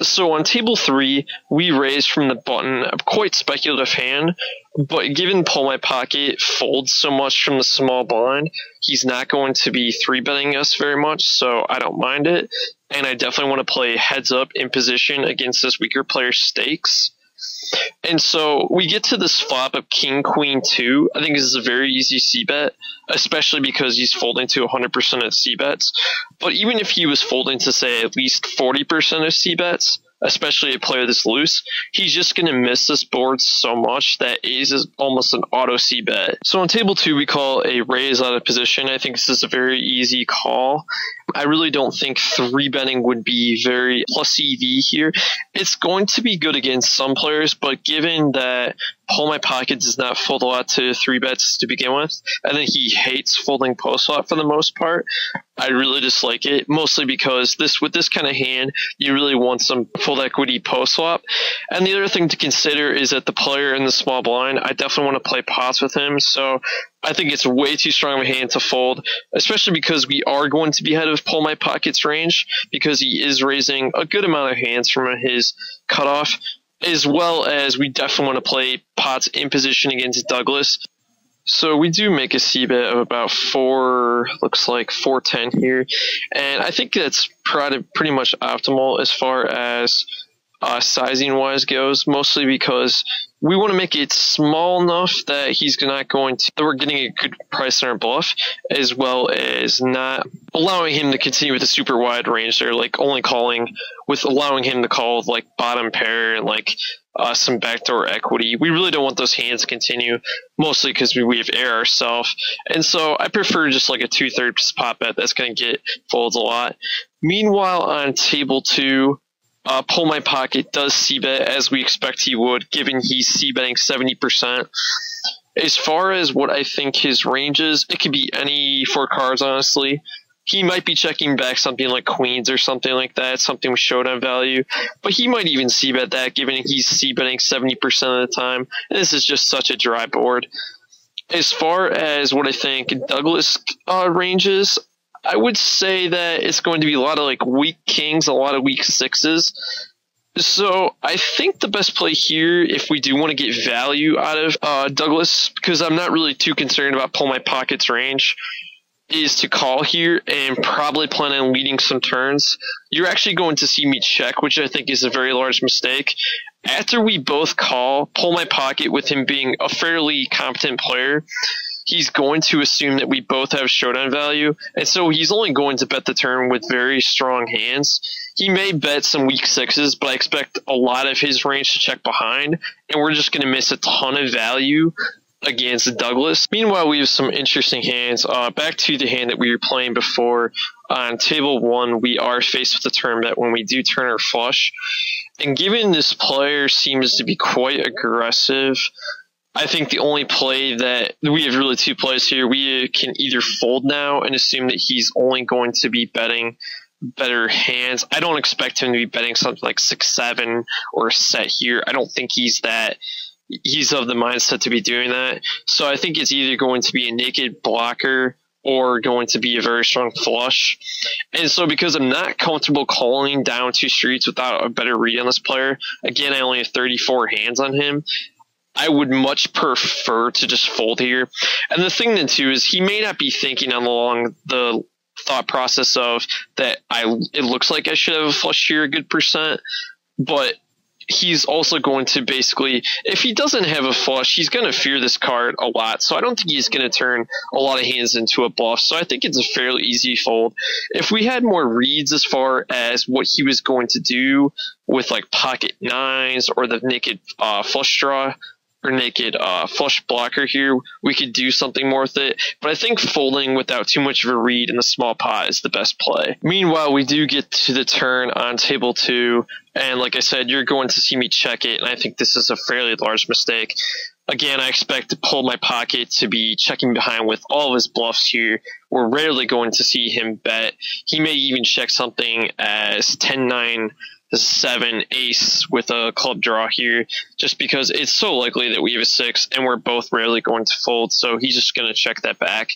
So on table 3, we raised from the button a quite speculative hand, but given Pull My Pocket folds so much from the small blind, he's not going to be 3-betting us very much, so I don't mind it. And I definitely want to play heads up in position against this weaker player's stakes. And so we get to this flop of King Queen 2. I think this is a very easy c-bet, especially because he's folding to 100% of c-bets. But even if he was folding to, say, at least 40% of c-bets, especially a player this loose, he's just going to miss this board so much that ace is almost an auto c-bet. So on table 2, we call a raise out of position. I think this is a very easy call. I really don't think 3-betting would be very plus EV here. It's going to be good against some players, but given that Pull My Pocket does not fold a lot to 3-bets to begin with, and then he hates folding post-flop for the most part, I really dislike it, mostly because with this kind of hand, you really want some fold equity post-flop. And the other thing to consider is that the player in the small blind, I definitely want to play pots with him, so I think it's way too strong of a hand to fold, especially because we are going to be ahead of Pull My Pocket's range, because he is raising a good amount of hands from his cutoff, as well as we definitely want to play pots in position against Douglas. So we do make a c-bet of about 410 here, and I think that's pretty much optimal as far as sizing wise goes, mostly because we want to make it small enough that we're getting a good price on our bluff, as well as not allowing him to continue with a super wide range there, like only calling with allowing him to call with like bottom pair and like some backdoor equity. We really don't want those hands to continue, mostly because we have air ourselves. And so I prefer just like a 2/3 pot bet that's going to get folds a lot. Meanwhile, on table 2, Pull My Pocket does c-bet as we expect he would, given he's c-betting 70%. As far as what I think his range is, it could be any 4 cards, honestly. He might be checking back something like queens or something like that, something with showdown value, but he might even c-bet that, given he's c-betting 70% of the time, and this is just such a dry board. As far as what I think Douglas ranges, I would say that it's going to be a lot of like weak kings, a lot of weak 6s. So I think the best play here, if we do want to get value out of Douglas, because I'm not really too concerned about Pull My Pocket's range, is to call here and probably plan on leading some turns. You're actually going to see me check, which I think is a very large mistake. After we both call, Pull My Pocket, with him being a fairly competent player, he's going to assume that we both have showdown value, and so he's only going to bet the turn with very strong hands. He may bet some weak 6s, but I expect a lot of his range to check behind, and we're just going to miss a ton of value against Douglas. Meanwhile, we have some interesting hands. Back to the hand that we were playing before. On table 1, we are faced with a turn bet when we do turn our flush. And given this player seems to be quite aggressive, I think the only play that we have really 2 plays here. We can either fold now and assume that he's only going to be betting better hands. I don't expect him to be betting something like 6-7 or a set here. I don't think he's of the mindset to be doing that. So I think it's either going to be a naked blocker or going to be a very strong flush. And so because I'm not comfortable calling down 2 streets without a better read on this player, again, I only have 34 hands on him, I would much prefer to just fold here. And the thing then too is he may not be thinking along the thought process of that it looks like I should have a flush here a good percent, but he's also going to basically, if he doesn't have a flush, he's going to fear this card a lot. So I don't think he's going to turn a lot of hands into a bluff. So I think it's a fairly easy fold. If we had more reads as far as what he was going to do with like pocket 9s or the naked flush draw, or naked flush blocker here, we could do something more with it. But I think folding without too much of a read in the small pot is the best play. Meanwhile, we do get to the turn on table 2, and like I said, you're going to see me check it, and I think this is a fairly large mistake. Again, I expect to Pull My Pocket to be checking behind with all of his bluffs here. We're rarely going to see him bet. He may even check something as 10-9, 7 ace with a club draw here, just because it's so likely that we have a 6 and we're both rarely going to fold, so he's just going to check that back.